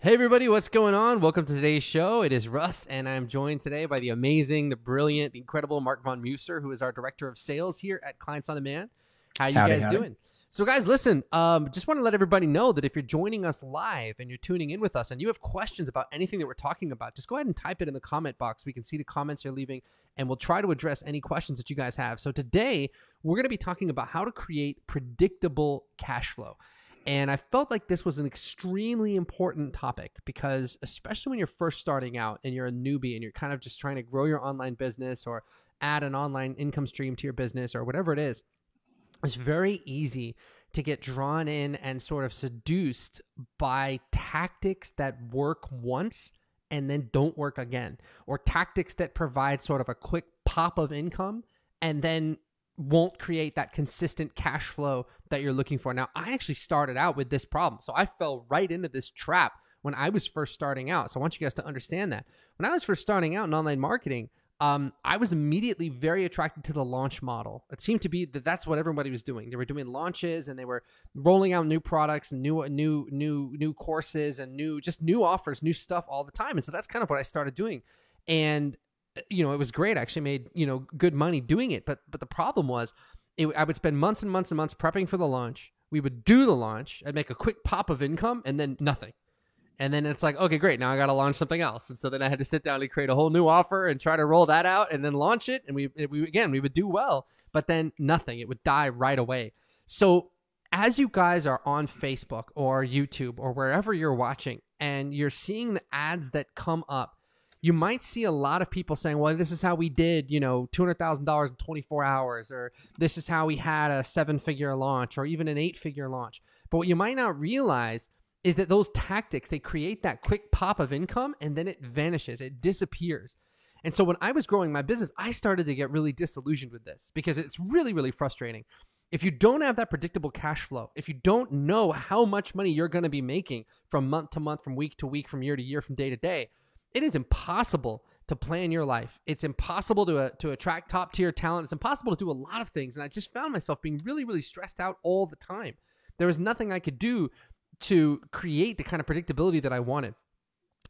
Hey everybody, what's going on? Welcome to today's show. It is Russ, and I'm joined today by the amazing, the brilliant, the incredible Mark Von Muser, who is our Director of Sales here at Clients on Demand. How you guys doing? So guys, listen, just want to let everybody know that if you're joining us live and you're tuning in with us and you have questions about anything that we're talking about, just go ahead and type it in the comment box. We can see the comments you're leaving, and we'll try to address any questions that you guys have. So today, we're going to be talking about how to create predictable cash flow. And I felt like this was an extremely important topic because especially when you're first starting out and you're a newbie and you're kind of just trying to grow your online business or add an online income stream to your business or whatever it is, it's very easy to get drawn in and sort of seduced by tactics that work once and then don't work again, or tactics that provide sort of a quick pop of income and then won't create that consistent cash flow that you're looking for. Now, I actually started out with this problem. So I fell right into this trap when I was first starting out. So I want you guys to understand that. When I was first starting out in online marketing, I was immediately very attracted to the launch model. It seemed to be that that's what everybody was doing. They were doing launches and they were rolling out new products and new courses and new offers, new stuff all the time. And so that's kind of what I started doing. And it was great. I actually made, good money doing it. But the problem was I would spend months and months and months prepping for the launch. We would do the launch. I'd make a quick pop of income and then nothing. And then it's like, okay, great. Now I got to launch something else. And so then I had to sit down and create a whole new offer and try to roll that out and then launch it. And we would do well, but then nothing. It would die right away. So as you guys are on Facebook or YouTube or wherever you're watching and you're seeing the ads that come up, you might see a lot of people saying, well, this is how we did, $200,000 in 24 hours, or this is how we had a 7-figure launch or even an 8-figure launch. But what you might not realize is that those tactics, they create that quick pop of income and then it vanishes, it disappears. And so when I was growing my business, I started to get really disillusioned with this because it's really, really frustrating. If you don't have that predictable cash flow, if you don't know how much money you're going to be making from month to month, from week to week, from year to year, from day to day, it is impossible to plan your life. It's impossible to attract top tier talent. It's impossible to do a lot of things. And I just found myself being really, really stressed out all the time. There was nothing I could do to create the kind of predictability that I wanted.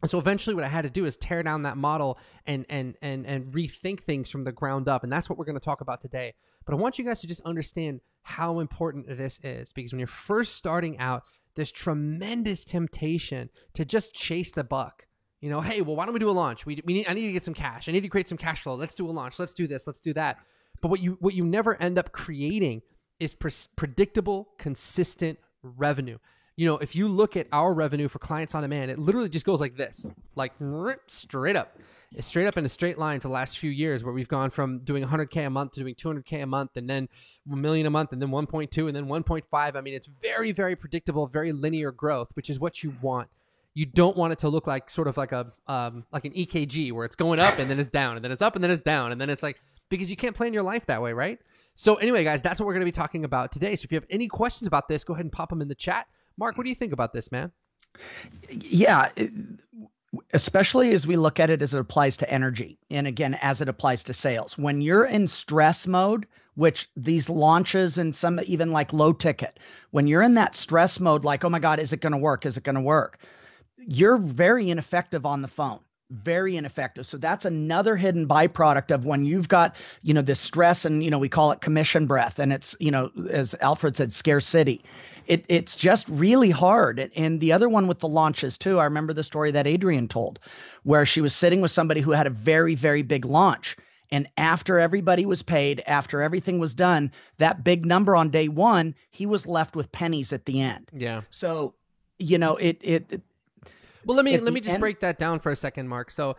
And so eventually what I had to do is tear down that model and rethink things from the ground up. And that's what we're going to talk about today. But I want you guys to just understand how important this is, because when you're first starting out, there's tremendous temptation to just chase the buck. Hey, well, why don't we do a launch? I need to get some cash. I need to create some cash flow. Let's do a launch. Let's do this. Let's do that. But what you never end up creating is predictable, consistent revenue. If you look at our revenue for Clients on Demand, it literally just goes like this, like straight up. It's straight up in a straight line for the last few years, where we've gone from doing 100K a month to doing 200K a month, and then 1 million a month, and then 1.2, and then 1.5. I mean, it's very, very predictable, very linear growth, which is what you want. You don't want it to look like sort of like an EKG where it's going up and then it's down and then it's up and then it's down. And then it's like, because you can't plan your life that way, right? So anyway, guys, that's what we're going to be talking about today. So if you have any questions about this, go ahead and pop them in the chat. Mark, what do you think about this, man? Yeah, especially as we look at it as it applies to energy. And again, as it applies to sales, when you're in stress mode, which these launches and some even like low ticket, when you're in that stress mode, like, oh my God, is it going to work? Is it going to work? You're very ineffective on the phone, very ineffective. So that's another hidden byproduct of when you've got, this stress and, we call it commission breath. And it's, as Alfred said, scarcity. It's just really hard. And the other one with the launches too, I remember the story that Adrienne told where she was sitting with somebody who had a very, very big launch. And after everybody was paid, after everything was done, that big number on day one, he was left with pennies at the end. Yeah. So, well, let me just break that down for a second, Mark. So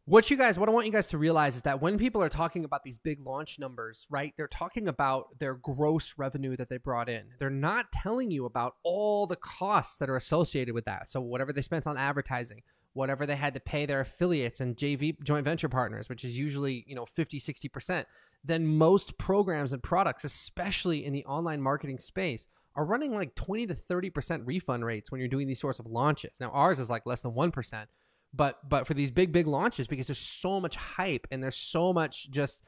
what I want you guys to realize is that when people are talking about these big launch numbers, right, they're talking about their gross revenue that they brought in. They're not telling you about all the costs that are associated with that. So whatever they spent on advertising, whatever they had to pay their affiliates and JV joint venture partners, which is usually, 50, 60%, then most programs and products, especially in the online marketing space, are running like 20 to 30% refund rates when you're doing these sorts of launches. Now, ours is like less than 1%, but for these big launches, because there's so much hype and there's so much just,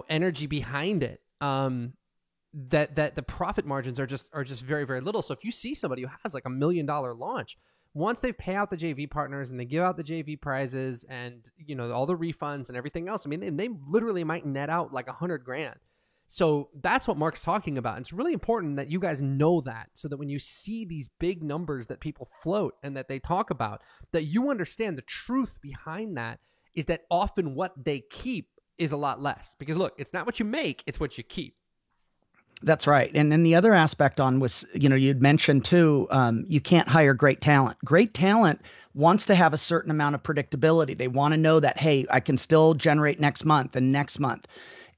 energy behind it, that the profit margins are just very, very little. So if you see somebody who has like $1 million launch, once they pay out the JV partners and they give out the JV prizes and, you know, all the refunds and everything else, I mean, they literally might net out like $100,000. So that's what Mark's talking about. And it's really important that you guys know that, so that when you see these big numbers that people float and that they talk about, that you understand the truth behind that is that often what they keep is a lot less. Because look, it's not what you make, it's what you keep. That's right. And then the other aspect on was, you know, you'd mentioned too, you can't hire great talent. Great talent wants to have a certain amount of predictability. They want to know that, hey, I can still generate next month and next month.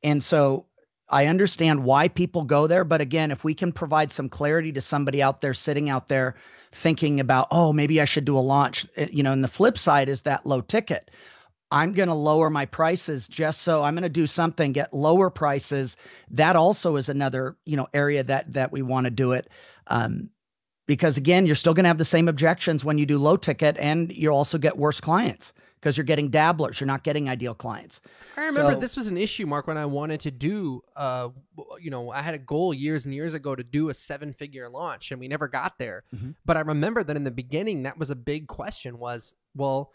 And so I understand why people go there. But again, if we can provide some clarity to somebody out there sitting out there thinking about, oh, maybe I should do a launch, you know, and the flip side is that low ticket. I'm going to lower my prices just so I'm going to do something, get lower prices. That also is another, you know, area that we want to do it. Because again, you're still going to have the same objections when you do low ticket, and you also get worse clients because you're getting dabblers. You're not getting ideal clients. I remember this was an issue, Mark, when I wanted to do, you know, I had a goal years and years ago to do a 7-figure launch, and we never got there. Mm-hmm. But I remember that in the beginning, that was a big question was, well,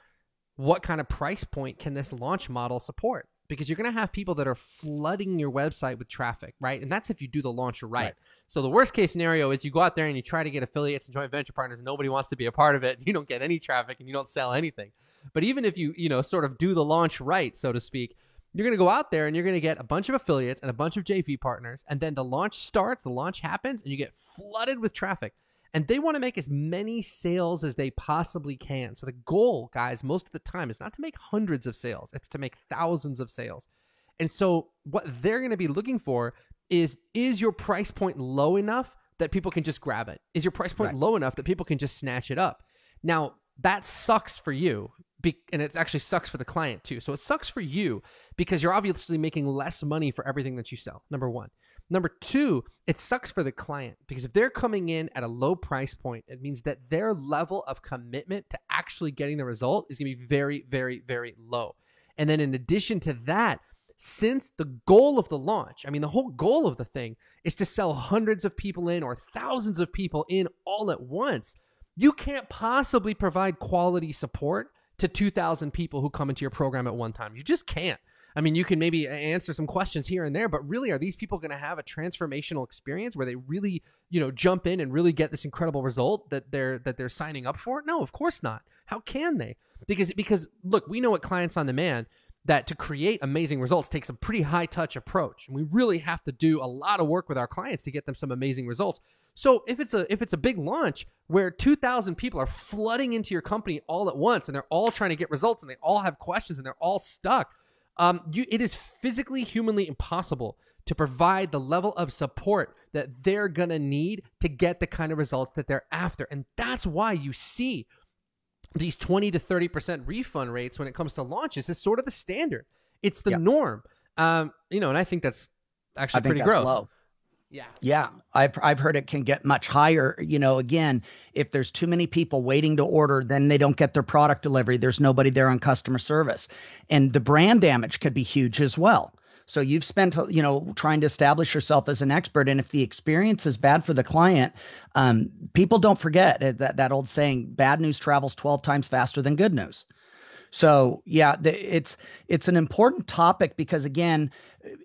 what kind of price point can this launch model support? Because you're going to have people that are flooding your website with traffic, right? And that's if you do the launch right. So the worst case scenario is you go out there and you try to get affiliates and joint venture partners, and nobody wants to be a part of it. You don't get any traffic and you don't sell anything. But even if you sort of do the launch right, so to speak, you're going to go out there and you're going to get a bunch of affiliates and a bunch of JV partners. And then the launch starts, the launch happens, and you get flooded with traffic. And they want to make as many sales as they possibly can. So the goal, guys, most of the time is not to make hundreds of sales. It's to make thousands of sales. And so what they're going to be looking for is your price point low enough that people can just grab it? Is your price point low enough that people can just snatch it up? Now, that sucks for you. And it actually sucks for the client too. So it sucks for you because you're obviously making less money for everything that you sell, number one. Number two, it sucks for the client because if they're coming in at a low price point, it means that their level of commitment to actually getting the result is going to be very, very, very low. And then in addition to that, since the goal of the launch, I mean, the whole goal of the thing is to sell hundreds of people in or thousands of people in all at once, you can't possibly provide quality support to 2,000 people who come into your program at one time. You just can't. I mean, you can maybe answer some questions here and there, but really, are these people going to have a transformational experience where they really, jump in and really get this incredible result that they're signing up for? No, of course not. How can they? Because look, we know at Clients on Demand that to create amazing results takes a pretty high touch approach, and we really have to do a lot of work with our clients to get them some amazing results. So if it's a big launch where 2,000 people are flooding into your company all at once and they're all trying to get results and they all have questions and they're all stuck, it is physically, humanly impossible to provide the level of support that they're going to need to get the kind of results that they're after. And that's why you see these 20 to 30% refund rates when it comes to launches is sort of the standard. It's the norm. And I think that's actually pretty gross. Low. Yeah. I've heard it can get much higher. Again, if there's too many people waiting to order, then they don't get their product delivery. There's nobody there on customer service. And the brand damage could be huge as well. So you've spent, trying to establish yourself as an expert. And if the experience is bad for the client, people don't forget that old saying, bad news travels 12 times faster than good news. So it's an important topic because, again,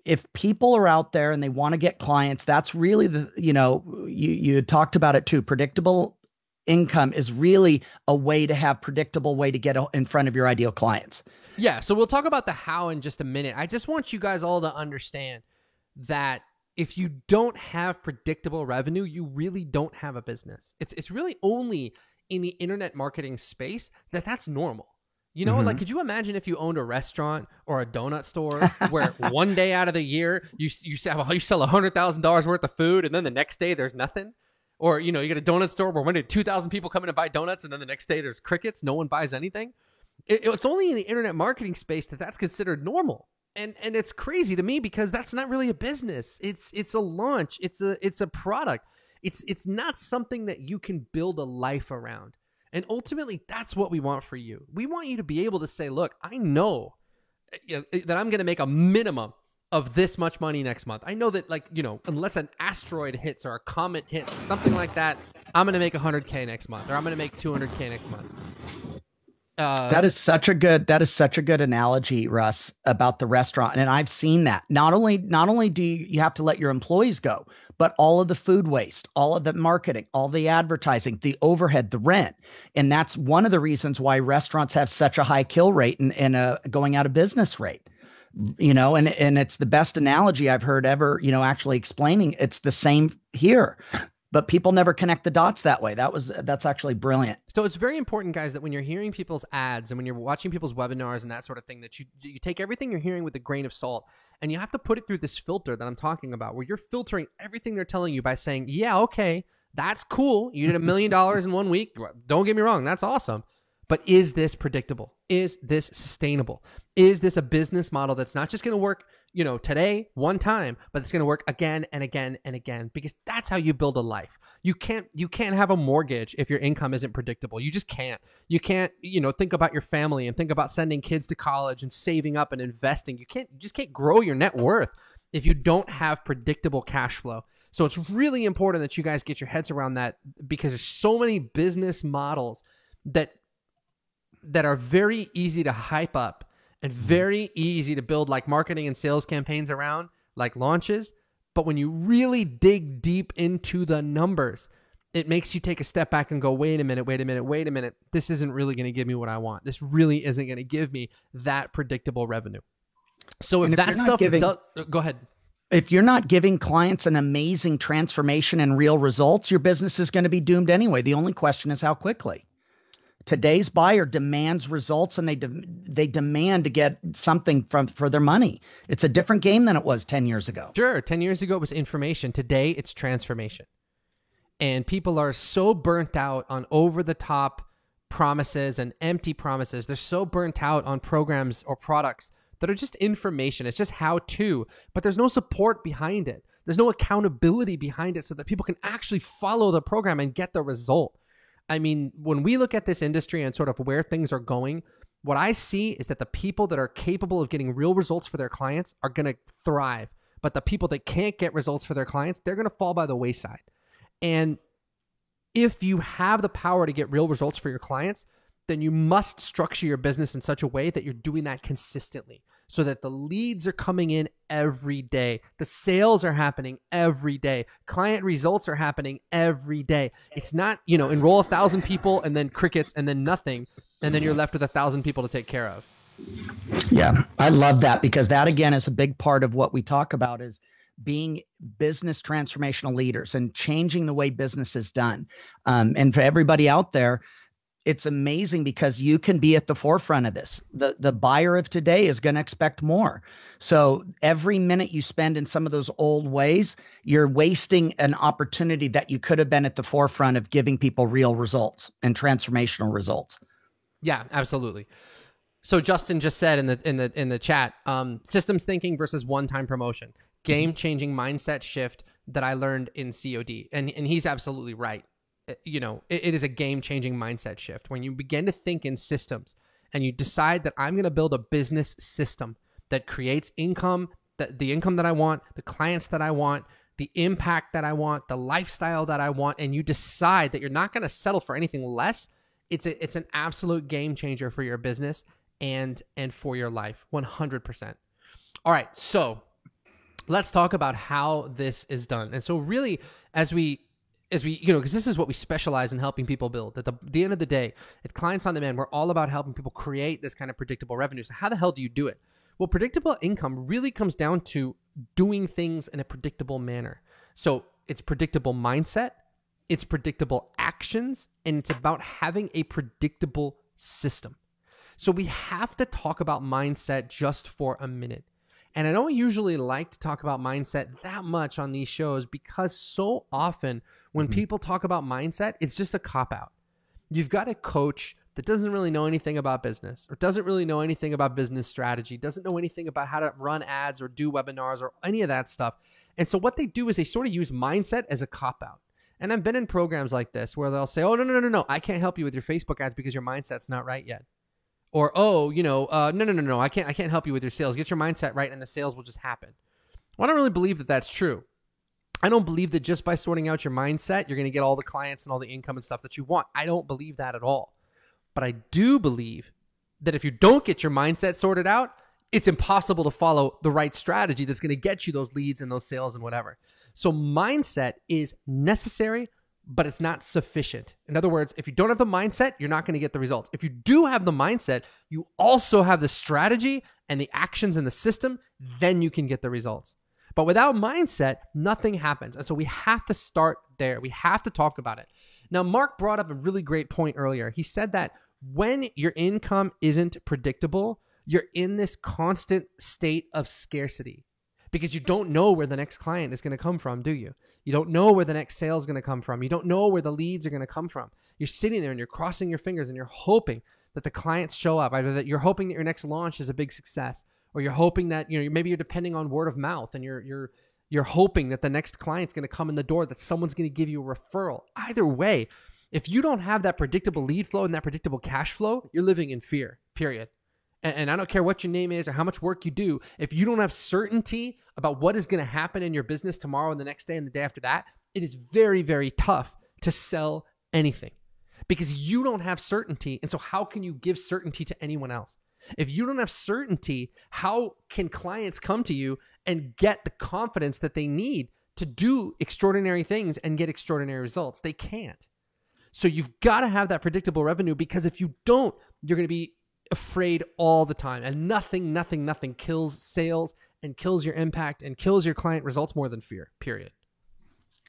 if people are out there and they want to get clients, that's really you talked about it too. Predictable income is really a way to have predictable way to get in front of your ideal clients. Yeah. So we'll talk about the how in just a minute. I just want you guys all to understand that if you don't have predictable revenue, you really don't have a business. It's really only in the internet marketing space that's normal. Like, could you imagine if you owned a restaurant or a donut store where one day out of the year you sell $100,000 worth of food and then the next day there's nothing? Or, you get a donut store where one day 2,000 people come in and buy donuts and then the next day there's crickets. No one buys anything. It's only in the internet marketing space that's considered normal. And it's crazy to me because that's not really a business. It's a launch. It's a product. It's not something that you can build a life around. And ultimately, that's what we want for you. We want you to be able to say, look, I know that I'm going to make a minimum of this much money next month. I know that, unless an asteroid hits or a comet hits or something like that, I'm going to make 100K next month, or I'm going to make 200K next month. That is such a good analogy, Russ, about the restaurant. And I've seen that. Not only do you have to let your employees go, but all of the food waste, all of the marketing, all the advertising, the overhead, the rent. And that's one of the reasons why restaurants have such a high kill rate and a going out of business rate. And it's the best analogy I've heard ever, actually explaining. It's the same here. But people never connect the dots that way. That's actually brilliant. So it's very important, guys, that when you're hearing people's ads and when you're watching people's webinars and that sort of thing, that you take everything you're hearing with a grain of salt, and you have to put it through this filter that I'm talking about, where you're filtering everything they're telling you by saying, yeah, okay, that's cool. You did $1 million in 1 week. Don't get me wrong. That's awesome. But is this predictable? Is this sustainable? Is this a business model that's not just going to work, today, one time, but it's going to work again and again and again? Because that's how you build a life. You can't have a mortgage if your income isn't predictable. You just can't. You can't, think about your family and think about sending kids to college and saving up and investing. You just can't grow your net worth if you don't have predictable cash flow. So it's really important that you guys get your heads around that, because there's so many business models that are very easy to hype up and very easy to build like marketing and sales campaigns around, like launches. But when you really dig deep into the numbers, it makes you take a step back and go, wait a minute. This isn't really going to give me what I want. This really isn't going to give me that predictable revenue. So if that stuff go ahead. If you're not giving clients an amazing transformation and real results, your business is going to be doomed anyway. The only question is how quickly. Today's buyer demands results, and they demand to get something for their money. It's a different game than it was 10 years ago. Sure. 10 years ago, it was information. Today, it's transformation. And people are so burnt out on over-the-top promises and empty promises. They're so burnt out on programs or products that are just information. It's just how-to, but there's no support behind it. There's no accountability behind it so that people can actually follow the program and get the result. I mean, when we look at this industry and sort of where things are going, what I see is that the people that are capable of getting real results for their clients are going to thrive. But the people that can't get results for their clients, they're going to fall by the wayside. And if you have the power to get real results for your clients, then you must structure your business in such a way that you're doing that consistently, so that the leads are coming in every day. The sales are happening every day. Client results are happening every day. It's not, enroll 1,000 people and then crickets and then nothing, and then you're left with 1,000 people to take care of. Yeah, I love that, because that, again, is a big part of what we talk about, is being business transformational leaders and changing the way business is done. And for everybody out there, it's amazing because you can be at the forefront of this. The buyer of today is going to expect more. So every minute you spend in some of those old ways, you're wasting an opportunity that you could have been at the forefront of giving people real results and transformational results. Yeah, absolutely. So Justin just said in the chat, systems thinking versus one-time promotion, game-changing mindset shift that I learned in COD. And he's absolutely right. It is a game-changing mindset shift. When you begin to think in systems and you decide that I'm going to build a business system that creates income, the income that I want, the clients that I want, the impact that I want, the lifestyle that I want, and you decide that you're not going to settle for anything less, it's an absolute game changer for your business and for your life, 100%. All right, so let's talk about how this is done. And so really, as we because this is what we specialize in helping people build. At the end of the day, at Clients on Demand, we're all about helping people create this kind of predictable revenue. So how the hell do you do it? Well, predictable income really comes down to doing things in a predictable manner. So it's predictable mindset, it's predictable actions, and it's about having a predictable system. So we have to talk about mindset just for a minute. And I don't usually like to talk about mindset that much on these shows, because so often when people talk about mindset, it's just a cop-out. You've got a coach that doesn't really know anything about business, or doesn't really know anything about business strategy, doesn't know anything about how to run ads or do webinars or any of that stuff. And so what they do is they sort of use mindset as a cop-out. And I've been in programs like this where they'll say, oh, no, I can't help you with your Facebook ads because your mindset's not right yet. Or, no, I can't help you with your sales. Get your mindset right and the sales will just happen. Well, I don't really believe that that's true. I don't believe that just by sorting out your mindset, you're going to get all the clients and all the income and stuff that you want. I don't believe that at all. But I do believe that if you don't get your mindset sorted out, it's impossible to follow the right strategy that's going to get you those leads and those sales and whatever. So mindset is necessary, but it's not sufficient. In other words, if you don't have the mindset, you're not going to get the results. If you do have the mindset, you also have the strategy and the actions in the system, then you can get the results. But without mindset, nothing happens. And so we have to start there. We have to talk about it. Now, Mark brought up a really great point earlier. He said that when your income isn't predictable, you're in this constant state of scarcity because you don't know where the next client is going to come from, do you? You don't know where the next sale is going to come from. You don't know where the leads are going to come from. You're sitting there and you're crossing your fingers and you're hoping that the clients show up, either that you're hoping that your next launch is a big success, or you're hoping that, maybe you're depending on word of mouth and you're hoping that the next client's going to come in the door, that someone's going to give you a referral. Either way, if you don't have that predictable lead flow and that predictable cash flow, you're living in fear, period. And I don't care what your name is or how much work you do. If you don't have certainty about what is going to happen in your business tomorrow and the next day and the day after that, it is very, very tough to sell anything because you don't have certainty. And so how can you give certainty to anyone else? If you don't have certainty, how can clients come to you and get the confidence that they need to do extraordinary things and get extraordinary results? They can't. So you've got to have that predictable revenue, because if you don't, you're going to be afraid all the time. And nothing kills sales and kills your impact and kills your client results more than fear, period.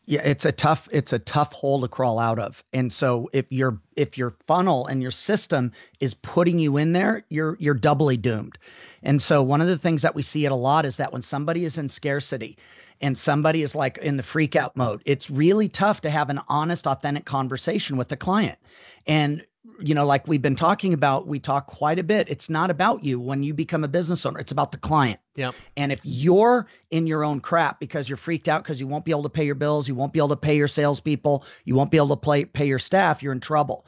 Yeah, it's a tough hole to crawl out of. And so if your funnel and your system is putting you in there, you're doubly doomed. And so one of the things that we see it a lot is that when somebody is in scarcity and somebody is like in the freak out mode, it's really tough to have an honest, authentic conversation with the client. And like we've been talking about, we talk quite a bit. It's not about you when you become a business owner. It's about the client. Yep. And if you're in your own crap because you're freaked out because you won't be able to pay your bills, you won't be able to pay your salespeople, you won't be able to pay your staff, you're in trouble.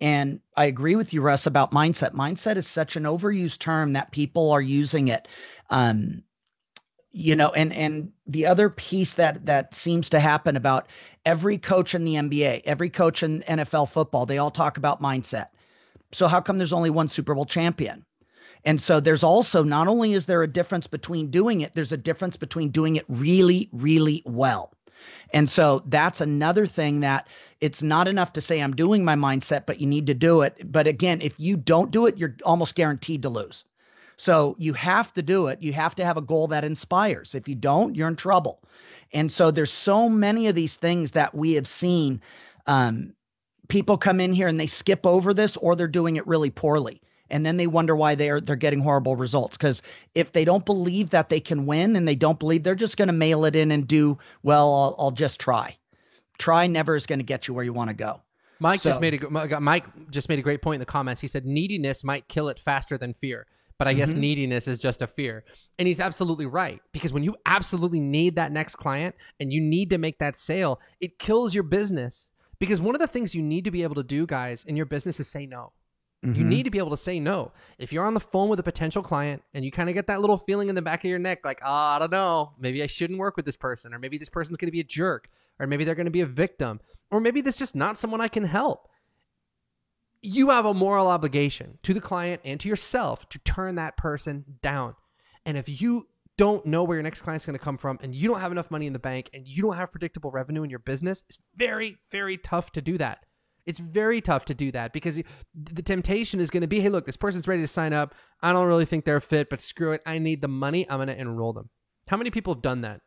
And I agree with you, Russ, about mindset. Mindset is such an overused term that people are using it. And the other piece that seems to happen about every coach in the NBA, every coach in NFL football, they all talk about mindset. So how come there's only one Super Bowl champion? And so there's also, not only is there a difference between doing it, there's a difference between doing it really, really well. And so that's another thing, that it's not enough to say I'm doing my mindset, but you need to do it. But again, if you don't do it, you're almost guaranteed to lose. So you have to do it. You have to have a goal that inspires. If you don't, you're in trouble. And so there's so many of these things that we have seen. People come in here and they skip over this, or they're doing it really poorly. And then they wonder why they're getting horrible results. Because if they don't believe that they can win, and they don't believe, they're just going to mail it in and do, well, I'll just try. Try never is going to get you where you want to go. Mike just made a great point in the comments. He said neediness might kill it faster than fear. But I guess neediness is just a fear. And he's absolutely right. Because when you absolutely need that next client and you need to make that sale, it kills your business. Because one of the things you need to be able to do, guys, in your business is say no. You need to be able to say no. If you're on the phone with a potential client and you kind of get that little feeling in the back of your neck, like, I don't know, maybe I shouldn't work with this person, or maybe this person's going to be a jerk, or maybe they're going to be a victim, or maybe this is just not someone I can help. You have a moral obligation to the client and to yourself to turn that person down. And if you don't know where your next client's going to come from, and you don't have enough money in the bank, and you don't have predictable revenue in your business, it's very, very tough to do that. It's very tough to do that, because the temptation is going to be, hey, look, this person's ready to sign up. I don't really think they're a fit, but screw it. I need the money. I'm going to enroll them. How many people have done that?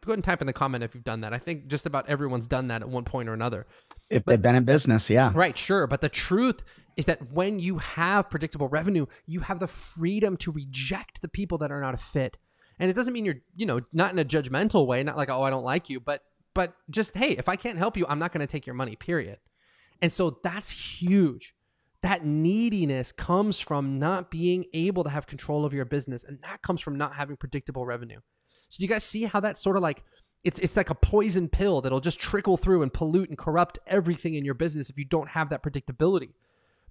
Go ahead and type in the comment if you've done that. I think just about everyone's done that at one point or another. If they've been in business, yeah. Right, sure. But the truth is that when you have predictable revenue, you have the freedom to reject the people that are not a fit. And it doesn't mean you're, not in a judgmental way, not like, oh, I don't like you, but just, hey, if I can't help you, I'm not going to take your money, period. And so that's huge. That neediness comes from not being able to have control of your business. And that comes from not having predictable revenue. So you guys see how that's sort of like, it's like a poison pill that'll just trickle through and pollute and corrupt everything in your business if you don't have that predictability.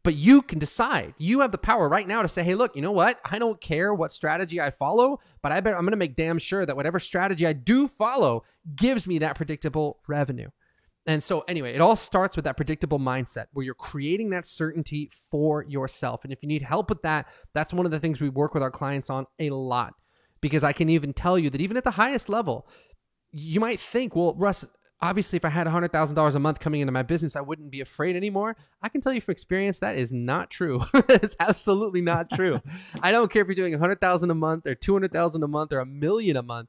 But you can decide. You have the power right now to say, hey, look, you know what? I don't care what strategy I follow, but I'm going to make damn sure that whatever strategy I do follow gives me that predictable revenue. And so anyway, it all starts with that predictable mindset where you're creating that certainty for yourself. And if you need help with that, that's one of the things we work with our clients on a lot, because I can even tell you that even at the highest level, you might think, well, Russ, obviously, if I had $100,000 a month coming into my business, I wouldn't be afraid anymore. I can tell you from experience, that is not true. It's absolutely not true. I don't care if you're doing $100,000 a month or $200,000 a month or $1 million a month.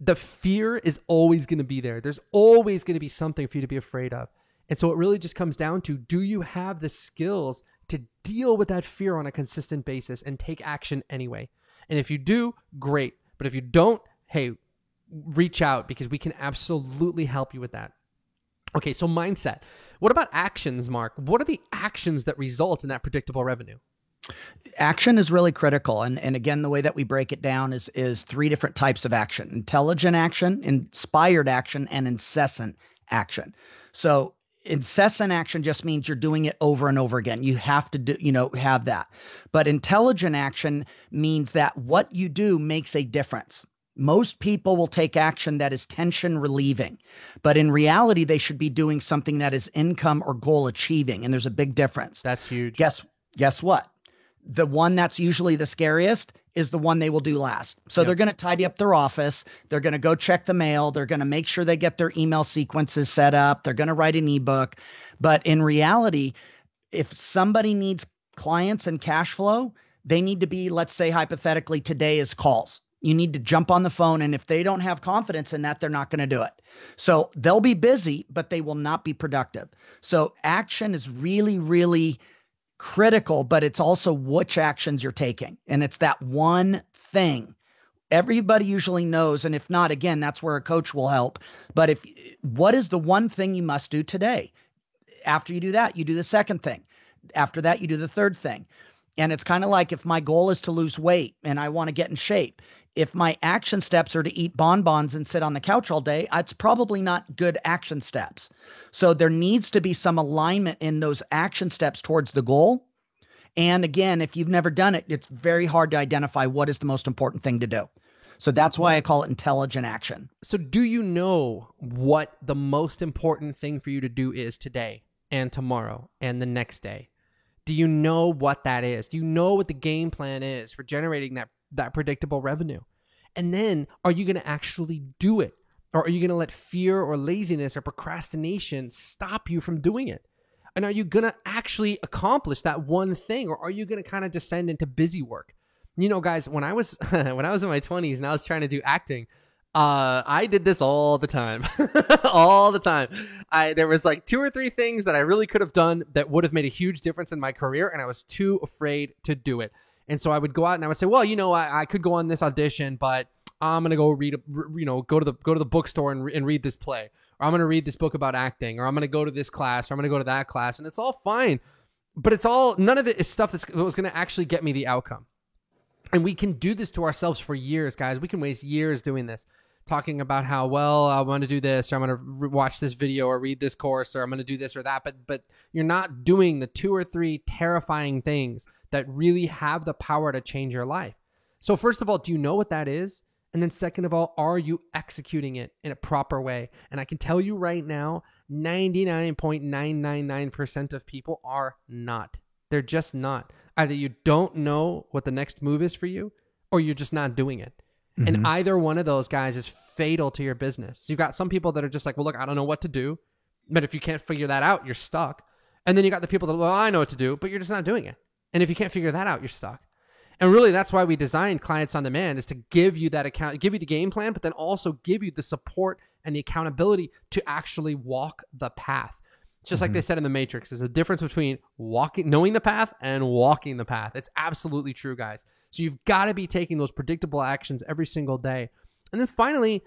The fear is always going to be there. There's always going to be something for you to be afraid of. And so it really just comes down to, do you have the skills to deal with that fear on a consistent basis and take action anyway? And if you do, great. But if you don't, hey, reach out, because we can absolutely help you with that. Okay, so mindset. What about actions, Mark? What are the actions that result in that predictable revenue? Action is really critical. And again, the way that we break it down is 3 different types of action: intelligent action, inspired action, and incessant action. So incessant action just means you're doing it over and over again. You have to do, have that. But intelligent action means that what you do makes a difference. Most people will take action that is tension relieving, but in reality, they should be doing something that is income or goal achieving. And there's a big difference. That's huge. Guess what? The one that's usually the scariest is the one they will do last. So they're going to tidy up their office. They're going to go check the mail. They're going to make sure they get their email sequences set up. They're going to write an ebook. But in reality, if somebody needs clients and cash flow, they need to be, let's say hypothetically, today is calls. You need to jump on the phone. And if they don't have confidence in that, they're not going to do it. So they'll be busy, but they will not be productive. So action is really, really critical, but it's also which actions you're taking. And it's that one thing. Everybody usually knows. And if not, again, that's where a coach will help. But what is the one thing you must do today? After you do that, you do the second thing. After that, you do the third thing. And it's kind of like, if my goal is to lose weight and I want to get in shape, if my action steps are to eat bonbons and sit on the couch all day, it's probably not good action steps. So there needs to be some alignment in those action steps towards the goal. And again, if you've never done it, it's very hard to identify what is the most important thing to do. So that's why I call it intelligent action. So do you know what the most important thing for you to do is today and tomorrow and the next day? Do you know what that is? Do you know what the game plan is for generating that predictable revenue? And then, are you going to actually do it? Or are you going to let fear or laziness or procrastination stop you from doing it? And are you going to actually accomplish that one thing? Or are you going to kind of descend into busy work? You know, guys, when I was in my 20s and I was trying to do acting, I did this all the time, all the time. There was like 2 or 3 things that I really could have done that would have made a huge difference in my career, and I was too afraid to do it. And so I would go out and I would say, well, I could go on this audition, but I'm going to go go to the bookstore and read this play, or I'm going to read this book about acting, or I'm going to go to this class, or I'm going to go to that class. And it's all fine, but none of it is stuff that was going to actually get me the outcome. And we can do this to ourselves for years, guys. We can waste years doing this, talking about how, well, I want to do this, or I'm going to watch this video or read this course, or I'm going to do this or that. But you're not doing the 2 or 3 terrifying things that really have the power to change your life. So first of all, do you know what that is? And then second of all, are you executing it in a proper way? And I can tell you right now, 99.999% of people are not. They're just not. Either you don't know what the next move is for you, or you're just not doing it. Mm-hmm. And either one of those guys is fatal to your business. You've got some people that are just like, well, look, I don't know what to do. But if you can't figure that out, you're stuck. And then you got the people that, well, I know what to do, but you're just not doing it. And if you can't figure that out, you're stuck. And really, that's why we designed Clients on Demand, is to give you that account, give you the game plan, but then also give you the support and the accountability to actually walk the path. It's just like they said in The Matrix, there's a difference between knowing the path and walking the path. It's absolutely true, guys. So you've got to be taking those predictable actions every single day. And then finally,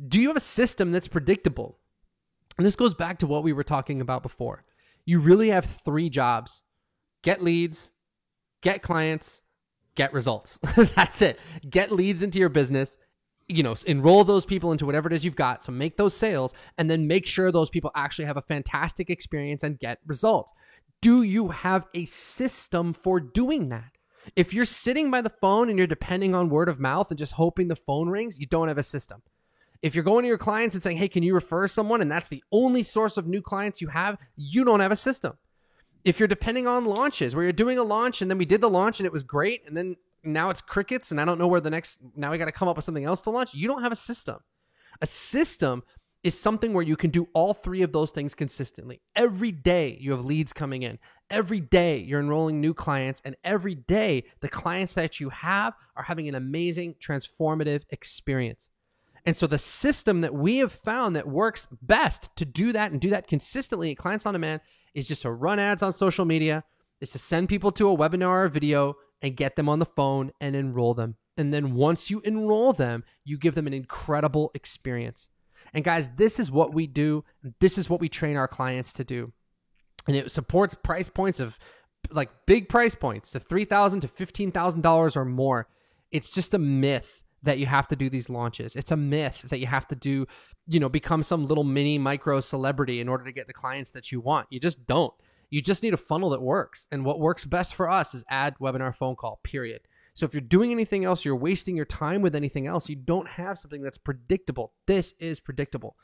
do you have a system that's predictable? And this goes back to what we were talking about before. You really have 3 jobs: get leads, get clients, get results. That's it. Get leads into your business, enroll those people into whatever it is you've got. So make those sales, and then make sure those people actually have a fantastic experience and get results. do you have a system for doing that? If you're sitting by the phone and you're depending on word of mouth and just hoping the phone rings, you don't have a system. If you're going to your clients and saying, hey, can you refer someone? And that's the only source of new clients you have, you don't have a system. If you're depending on launches where you're doing a launch and then we did the launch and it was great, and then now it's crickets and I don't know where now we got to come up with something else to launch. You don't have a system. A system is something where you can do all three of those things consistently. Every day you have leads coming in. Every day you're enrolling new clients, and every day the clients that you have are having an amazing transformative experience. And so the system that we have found that works best to do that and do that consistently at Clients on Demand is just to run ads on social media, is to send people to a webinar or video and get them on the phone and enroll them. And then once you enroll them, you give them an incredible experience. And guys, this is what we do. This is what we train our clients to do. And it supports price points of like big price points to $3,000 to $15,000 or more. It's just a myth that you have to do these launches. It's a myth that you have to do, become some little mini micro celebrity in order to get the clients that you want. You just don't. You just need a funnel that works. And what works best for us is ad, webinar, phone call, period. So if you're doing anything else, you're wasting your time with anything else, you don't have something that's predictable. This is predictable.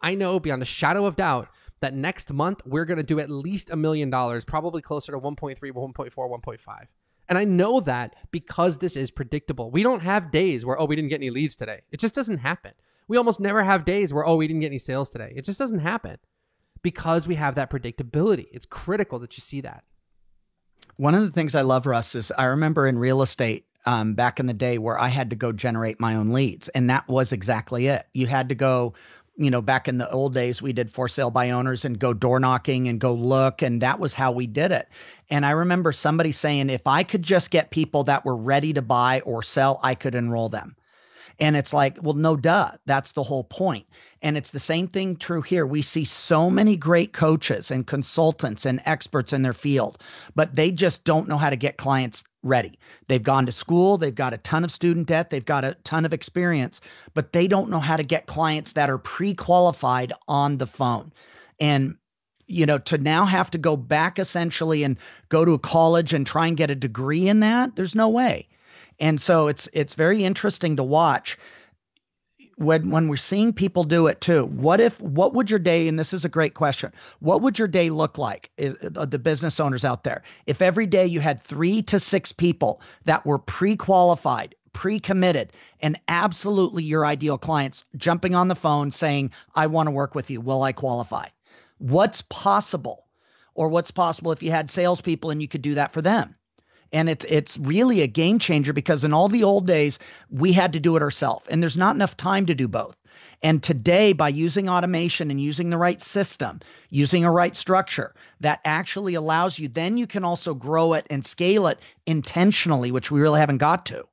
I know beyond a shadow of doubt that next month we're going to do at least $1 million, probably closer to 1.3, 1.4, 1.5. And I know that because this is predictable. We don't have days where, we didn't get any leads today. It just doesn't happen. We almost never have days where, we didn't get any sales today. It just doesn't happen because we have that predictability. It's critical that you see that. One of the things I love, Russ, is I remember in real estate back in the day where I had to go generate my own leads. And that was exactly it. You had to go, back in the old days, we did for sale by owners and go door knocking and go look. And that was how we did it. And I remember somebody saying, if I could just get people that were ready to buy or sell, I could enroll them. And it's like, well, no, duh. That's the whole point. And it's the same thing true here. We see so many great coaches and consultants and experts in their field, but they just don't know how to get clients ready. They've gone to school. They've got a ton of student debt. They've got a ton of experience, but they don't know how to get clients that are pre-qualified on the phone. And to now have to go back essentially and go to a college and try and get a degree in that, there's no way. And so it's very interesting to watch when we're seeing people do it too. What would your day, and this is a great question, what would your day look like, the business owners out there, if every day you had 3 to 6 people that were pre-qualified, pre-committed, and absolutely your ideal clients jumping on the phone saying, I want to work with you. Will I qualify? What's possible? Or what's possible if you had salespeople and you could do that for them? And it's really a game changer because in all the old days, we had to do it ourselves. And there's not enough time to do both. And today, by using automation and using the right system, using a right structure, that actually allows you, then you can also grow it and scale it intentionally, which we really haven't got to.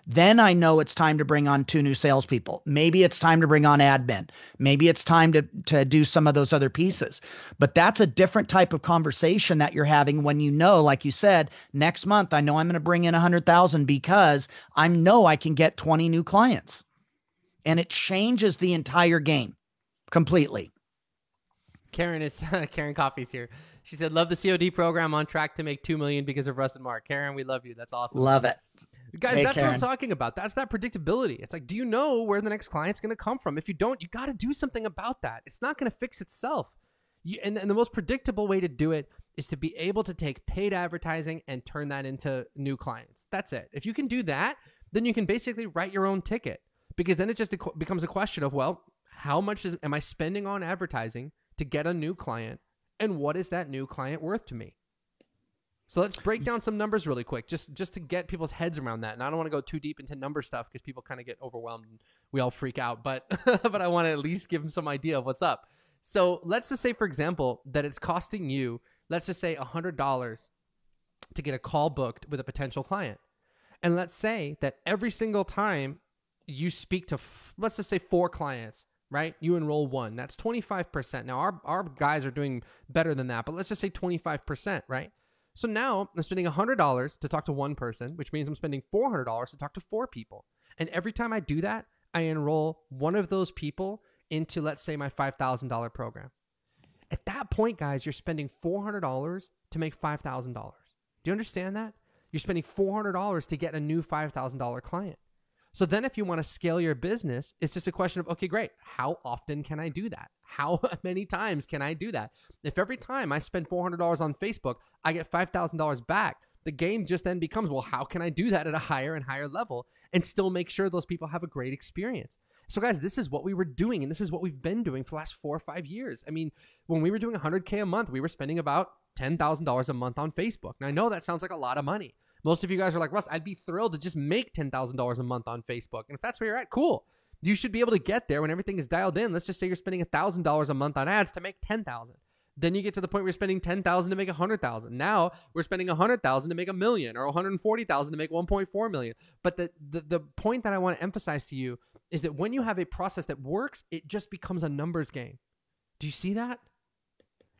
Then I know it's time to bring on 2 new salespeople. Maybe it's time to bring on admin. Maybe it's time to do some of those other pieces. But that's a different type of conversation that you're having when like you said, next month, I know I'm going to bring in 100,000 because I know I can get 20 new clients. And it changes the entire game completely. Karen Coffey's here. She said, love the COD program, on track to make 2 million because of Russ and Mark. Karen, we love you. That's awesome. Love it. Guys, that's Karen. What I'm talking about. That's that predictability. It's like, do you know where the next client's going to come from? If you don't, you got to do something about that. It's not going to fix itself. And the most predictable way to do it is to be able to take paid advertising and turn that into new clients. That's it. If you can do that, then you can basically write your own ticket, because then it just becomes a question of, well, how much am I spending on advertising to get a new client? And what is that new client worth to me? So let's break down some numbers really quick, just to get people's heads around that. And I don't want to go too deep into number stuff because people kind of get overwhelmed and we all freak out. But but I want to at least give them some idea of what's up. So let's just say, for example, that it's costing you, let's just say $100 to get a call booked with a potential client. And let's say that every single time you speak to, let's just say 4 clients, right? You enroll 1. That's 25%. Now, our guys are doing better than that, but let's just say 25%, right? So now I'm spending $100 to talk to 1 person, which means I'm spending $400 to talk to 4 people. And every time I do that, I enroll one of those people into, let's say, my $5,000 program. At that point, guys, you're spending $400 to make $5,000. Do you understand that? You're spending $400 to get a new $5,000 client. So then if you want to scale your business, it's just a question of, okay, great. How often can I do that? How many times can I do that? If every time I spend $400 on Facebook, I get $5,000 back, the game just then becomes, well, how can I do that at a higher and higher level and still make sure those people have a great experience? So guys, this is what we were doing, and this is what we've been doing for the last 4 or 5 years. I mean, when we were doing $100K a month, we were spending about $10,000 a month on Facebook. Now, I know that sounds like a lot of money. Most of you guys are like, Russ, I'd be thrilled to just make $10,000 a month on Facebook. And if that's where you're at, cool. You should be able to get there when everything is dialed in. Let's just say you're spending $1,000 a month on ads to make $10,000. Then you get to the point where you're spending $10,000 to make $100,000. Now we're spending $100,000 to make $1 million, or $140,000 to make $1.4 million. But the point that I want to emphasize to you is that when you have a process that works, it just becomes a numbers game. Do you see that?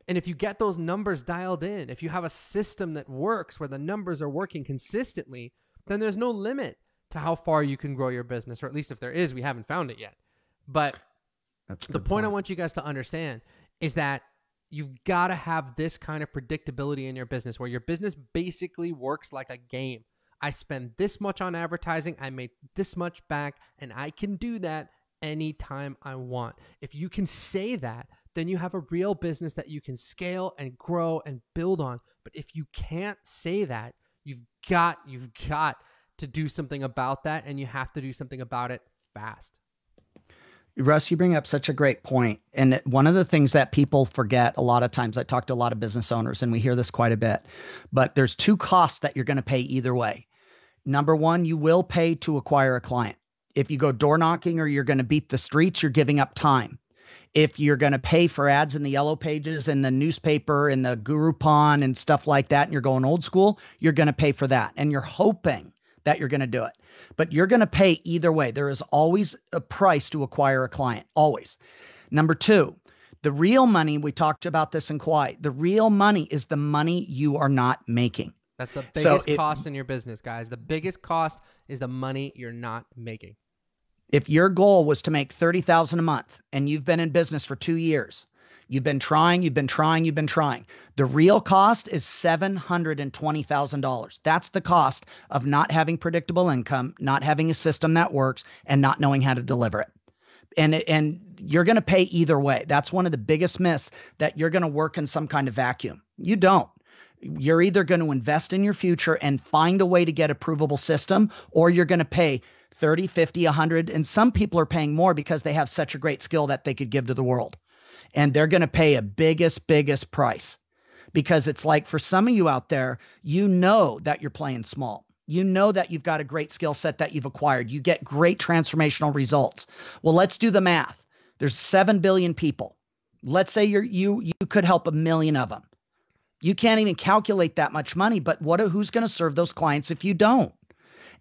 And if you get those numbers dialed in, if you have a system that works where the numbers are working consistently, then there's no limit to how far you can grow your business, or at least if there is, we haven't found it yet. But that's the point I want you guys to understand is that you've got to have this kind of predictability in your business where your business basically works like a game. I spend this much on advertising, I made this much back, and I can do that anytime I want. If you can say that, then you have a real business that you can scale and grow and build on. But if you can't say that, you've got to do something about that, and you have to do something about it fast. Russ, you bring up such a great point. And one of the things that people forget a lot of times, I talk to a lot of business owners and we hear this quite a bit, but there's 2 costs that you're going to pay either way. Number one, you will pay to acquire a client. If you go door knocking or you're going to beat the streets, you're giving up time. If you're going to pay for ads in the yellow pages and the newspaper and the Groupon and stuff like that, and you're going old school, you're going to pay for that. And you're hoping that you're going to do it. But you're going to pay either way. There is always a price to acquire a client, always. Number 2, the real money, we talked about this in Kauai, the real money is the money you are not making. That's the biggest cost in your business, guys. The biggest cost is the money you're not making. If your goal was to make $30,000 a month and you've been in business for 2 years, you've been trying. The real cost is $720,000. That's the cost of not having predictable income, not having a system that works, and not knowing how to deliver it. And you're going to pay either way. That's one of the biggest myths, that you're going to work in some kind of vacuum. You don't. You're either going to invest in your future and find a way to get a provable system, or you're going to pay 30, 50, 100. And some people are paying more because they have such a great skill that they could give to the world. And they're going to pay a biggest price, because it's like, for some of you out there, you know that you're playing small. You know that you've got a great skill set that you've acquired. You get great transformational results. Well, let's do the math. There's 7 billion people. Let's say you could help 1 million of them. You can't even calculate that much money, but who's going to serve those clients if you don't?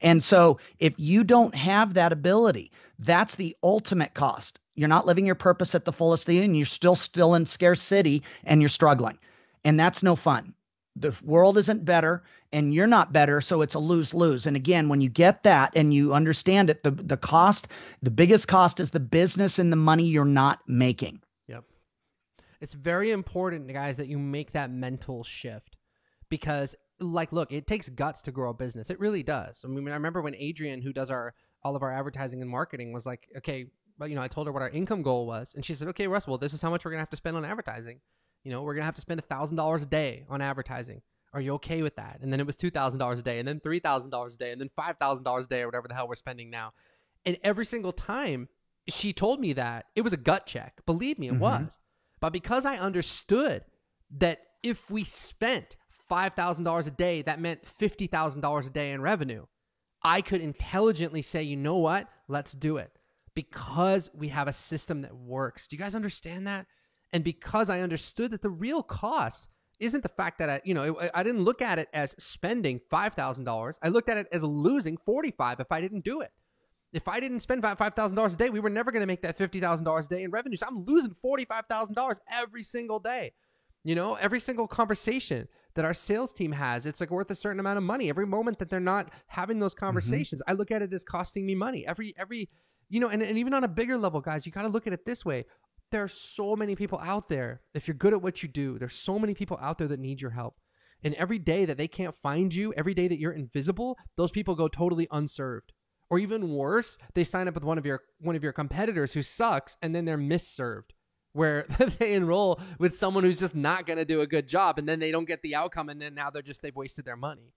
And so if you don't have that ability, that's the ultimate cost. You're not living your purpose at the fullest of you, and you're still in scarcity, and you're struggling. And that's no fun. The world isn't better and you're not better. So it's a lose-lose. And again, when you get that and you understand it, the biggest cost is the business and the money you're not making. Yep. It's very important, guys, that you make that mental shift, because look, it takes guts to grow a business. It really does. I mean, I remember when Adrian, who does all of our advertising and marketing, was like, okay, but I told her what our income goal was. And she said, okay, Russ, well, this is how much we're going to have to spend on advertising. We're going to have to spend $1,000 a day on advertising. Are you okay with that? And then it was $2,000 a day, and then $3,000 a day, and then $5,000 a day, or whatever the hell we're spending now. And every single time she told me that, it was a gut check. Believe me, it was. But because I understood that if we spent $5,000 a day, that meant $50,000 a day in revenue, I could intelligently say, you know what? Let's do it. Because we have a system that works. Do you guys understand that? And because I understood that the real cost isn't the fact that I didn't look at it as spending $5,000. I looked at it as losing $45,000 if I didn't do it. If I didn't spend $5,000 a day, we were never going to make that $50,000 a day in revenue. So I'm losing $45,000 every single day. Every single conversation that our sales team has, it's like worth a certain amount of money. Every moment that they're not having those conversations, I look at it as costing me money. And even on a bigger level, guys, you got to look at it this way. there are so many people out there. If you're good at what you do, there's so many people out there that need your help. And every day that they can't find you, every day that you're invisible, those people go totally unserved. Or even worse, they sign up with one of your competitors who sucks, and then they're misserved, where they enroll with someone who's just not going to do a good job, and then they don't get the outcome, and then now they've wasted their money.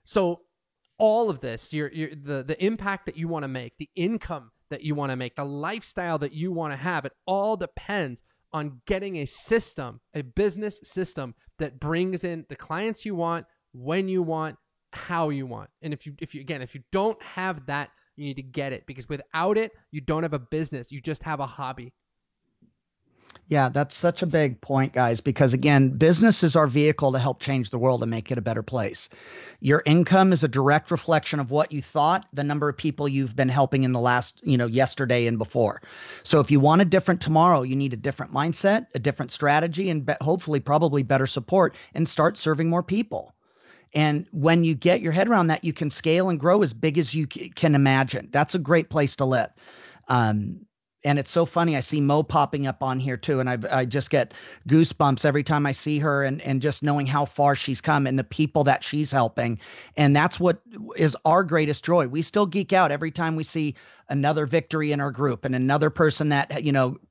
So all of this, the impact that you want to make, the income that you want to make, the lifestyle that you want to have, it all depends on getting a system, a business system that brings in the clients you want, when you want, how you want. And if you don't have that, you need to get it, because without it, you don't have a business. You just have a hobby. Yeah, that's such a big point, guys, because again, business is our vehicle to help change the world and make it a better place. Your income is a direct reflection of what you thought, the number of people you've been helping in the last, yesterday and before. So if you want a different tomorrow, you need a different mindset, a different strategy, and hopefully probably better support, and start serving more people. And when you get your head around that, you can scale and grow as big as you can imagine. That's a great place to live. And it's so funny. I see Mo popping up on here too. And I just get goosebumps every time I see her, and just knowing how far she's come and the people that she's helping. And that's what is our greatest joy. We still geek out every time we see another victory in our group and another person that,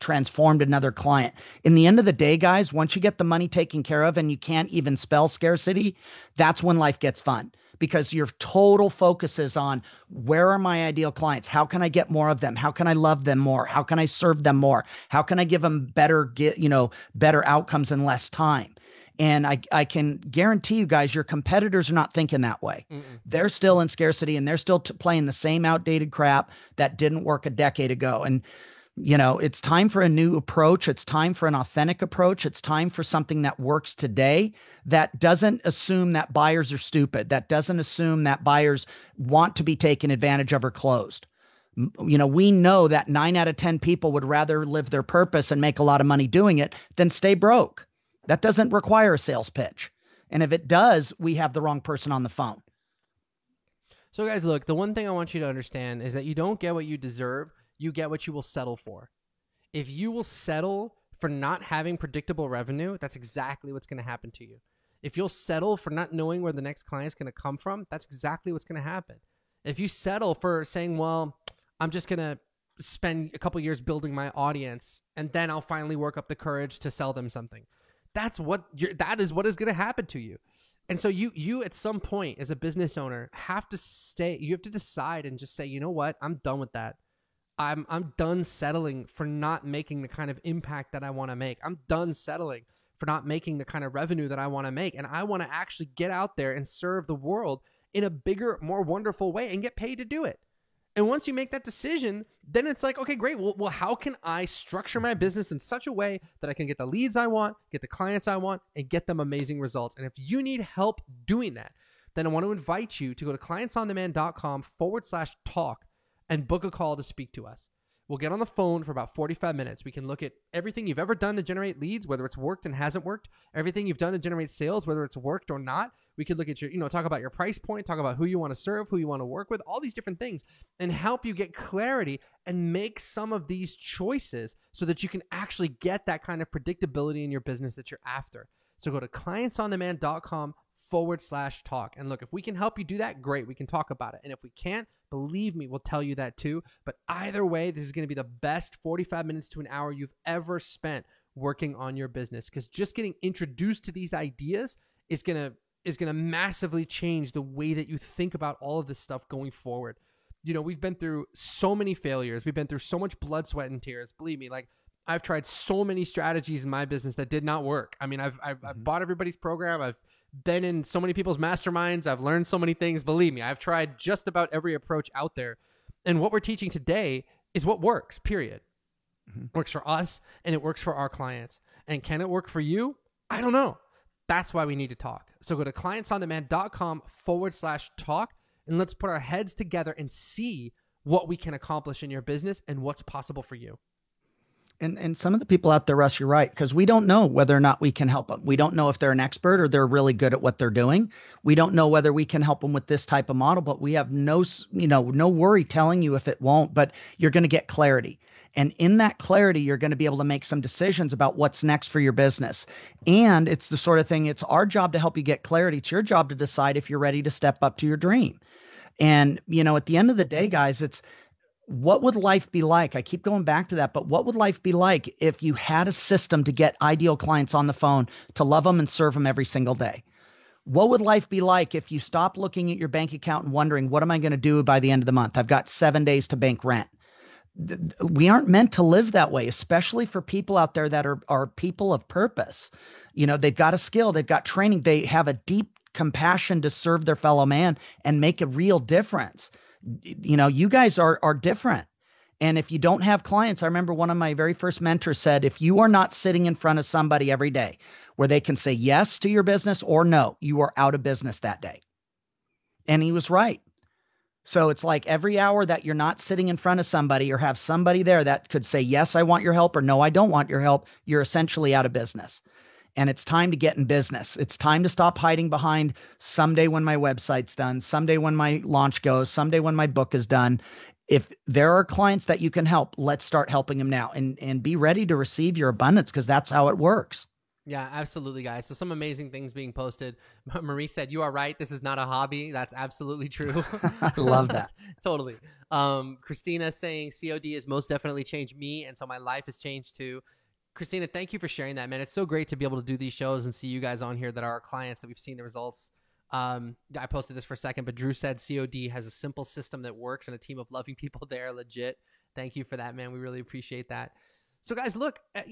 transformed another client. In the end of the day, guys, once you get the money taken care of and you can't even spell scarcity, that's when life gets fun. Because your total focus is on, where are my ideal clients? How can I get more of them? How can I love them more? How can I serve them more? How can I give them better outcomes in less time? And I can guarantee you guys, your competitors are not thinking that way. Mm-mm. They're still in scarcity, and they're still playing the same outdated crap that didn't work a decade ago. And it's time for a new approach. It's time for an authentic approach. It's time for something that works today, that doesn't assume that buyers are stupid, that doesn't assume that buyers want to be taken advantage of or closed. We know that 9 out of 10 people would rather live their purpose and make a lot of money doing it than stay broke. That doesn't require a sales pitch. And if it does, we have the wrong person on the phone. So guys, look, the one thing I want you to understand is that you don't get what you deserve. You get what you will settle for. If you will settle for not having predictable revenue, that's exactly what's going to happen to you. If you'll settle for not knowing where the next client's going to come from, that's exactly what's going to happen. If you settle for saying, well, I'm just going to spend a couple years building my audience, and then I'll finally work up the courage to sell them something, that is what is going to happen to you. And so you at some point as a business owner you have to decide and just say, you know what, I'm done with that. I'm done settling for not making the kind of impact that I want to make. I'm done settling for not making the kind of revenue that I want to make. And I want to actually get out there and serve the world in a bigger, more wonderful way and get paid to do it. And once you make that decision, then it's like, okay, great. Well, how can I structure my business in such a way that I can get the leads I want, get the clients I want, and get them amazing results? And if you need help doing that, then I want to invite you to go to clientsondemand.com/talk and book a call to speak to us. We'll get on the phone for about 45 minutes. We can look at everything you've ever done to generate leads, whether it's worked and hasn't worked, everything you've done to generate sales, whether it's worked or not. We could look at your, talk about your price point, talk about who you want to serve, who you want to work with, all these different things, and help you get clarity and make some of these choices so that you can actually get that kind of predictability in your business that you're after. So go to clientsondemand.com/talk. And look, if we can help you do that, great. We can talk about it. And if we can't, believe me, we'll tell you that too. But either way, this is going to be the best 45 minutes to an hour you've ever spent working on your business, because just getting introduced to these ideas is going to massively change the way that you think about all of this stuff going forward. We've been through so many failures. We've been through so much blood, sweat, and tears. Believe me, I've tried so many strategies in my business that did not work. I mean, I've bought everybody's program. I've been in so many people's masterminds. I've learned so many things. Believe me, I've tried just about every approach out there. And what we're teaching today is what works, period. Mm-hmm. Works for us, and it works for our clients. And can it work for you? I don't know. That's why we need to talk. So go to clientsondemand.com/talk, and let's put our heads together and see what we can accomplish in your business and what's possible for you. And some of the people out there, Russ, you're right, because we don't know whether or not we can help them. We don't know if they're an expert or they're really good at what they're doing. We don't know whether we can help them with this type of model, but we have no worry telling you if it won't, but you're going to get clarity. And in that clarity, you're going to be able to make some decisions about what's next for your business. And it's the sort of thing, it's our job to help you get clarity. It's your job to decide if you're ready to step up to your dream. And, at the end of the day, guys, it's what would life be like? I keep going back to that, but what would life be like if you had a system to get ideal clients on the phone, to love them and serve them every single day? What would life be like if you stopped looking at your bank account and wondering, what am I going to do by the end of the month? I've got 7 days to bank rent. We aren't meant to live that way, especially for people out there that are people of purpose. They've got a skill, they've got training, they have a deep compassion to serve their fellow man and make a real difference. You guys are different. And if you don't have clients, I remember one of my very first mentors said, if you are not sitting in front of somebody every day where they can say yes to your business or no, you are out of business that day. And he was right. So it's like every hour that you're not sitting in front of somebody or have somebody there that could say, yes, I want your help, or no, I don't want your help, you're essentially out of business. And it's time to get in business. It's time to stop hiding behind someday when my website's done, someday when my launch goes, someday when my book is done. If there are clients that you can help, let's start helping them now, and be ready to receive your abundance, because that's how it works. Yeah, absolutely, guys. So some amazing things being posted. Marie said, you are right. This is not a hobby. That's absolutely true. I love that. Totally. Christina saying COD has most definitely changed me. And so my life has changed too. Christina, thank you for sharing that, man. It's so great to be able to do these shows and see you guys on here that are our clients, that we've seen the results. I posted this for a second, but Drew said COD has a simple system that works and a team of loving people there. Legit. Thank you for that, man. We really appreciate that. So guys, look, at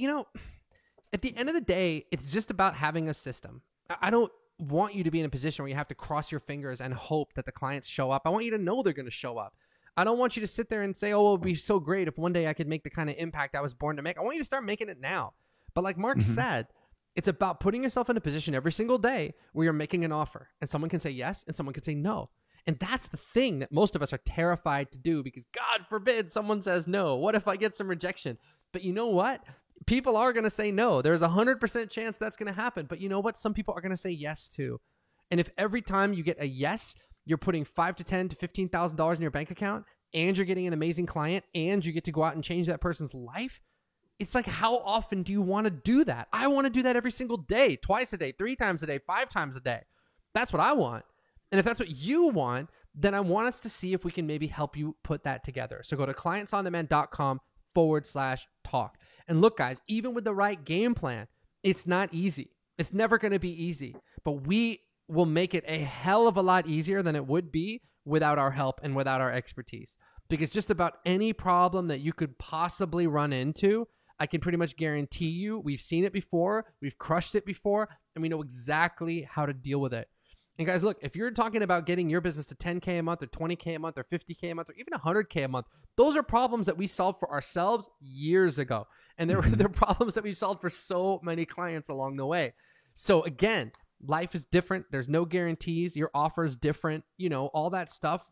the end of the day, it's just about having a system. I don't want you to be in a position where you have to cross your fingers and hope that the clients show up. I want you to know they're going to show up. I don't want you to sit there and say, oh, it would be so great if one day I could make the kind of impact I was born to make. I want you to start making it now. But like Mark said, it's about putting yourself in a position every single day where you're making an offer and someone can say yes and someone can say no. And that's the thing that most of us are terrified to do, because God forbid someone says no. What if I get some rejection? But you know what? People are going to say no. There's 100% chance that's going to happen. But you know what? Some people are going to say yes too. And if every time you get a yes, you're putting $5,000 to $10,000 to $15,000 in your bank account, and you're getting an amazing client, and you get to go out and change that person's life, it's like, how often do you want to do that? I want to do that every single day, twice a day, 3 times a day, 5 times a day. That's what I want. And if that's what you want, then I want us to see if we can maybe help you put that together. So go to clientsondemand.com/talk. And look, guys, even with the right game plan, it's not easy. It's never going to be easy, but we will make it a hell of a lot easier than it would be without our help and without our expertise. Because just about any problem that you could possibly run into, I can pretty much guarantee you we've seen it before, we've crushed it before, and we know exactly how to deal with it. And guys, look, if you're talking about getting your business to 10K a month or 20K a month or 50K a month or even 100K a month, those are problems that we solved for ourselves years ago. And they're problems that we've solved for so many clients along the way. So again, life is different. There's no guarantees. Your offer is different. All that stuff.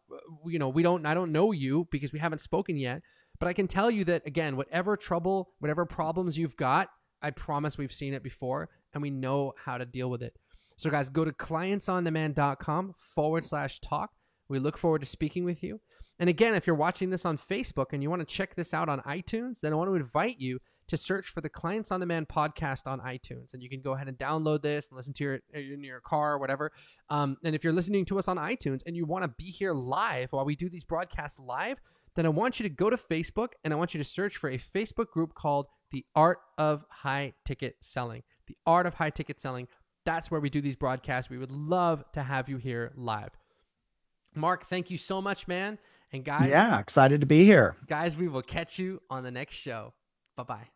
I don't know you because we haven't spoken yet. But I can tell you that, again, whatever trouble, whatever problems you've got, I promise we've seen it before and we know how to deal with it. So guys, go to clientsondemand.com/talk. We look forward to speaking with you. And again, if you're watching this on Facebook and you want to check this out on iTunes, then I want to invite you to search for the Clients on Demand podcast on iTunes. And you can go ahead and download this and listen to it in your car or whatever. And if you're listening to us on iTunes and you want to be here live while we do these broadcasts live, then I want you to go to Facebook and I want you to search for a Facebook group called The Art of High Ticket Selling. The Art of High Ticket Selling. That's where we do these broadcasts. We would love to have you here live. Mark, thank you so much, man. And guys, yeah, excited to be here. Guys, we will catch you on the next show. Bye-bye.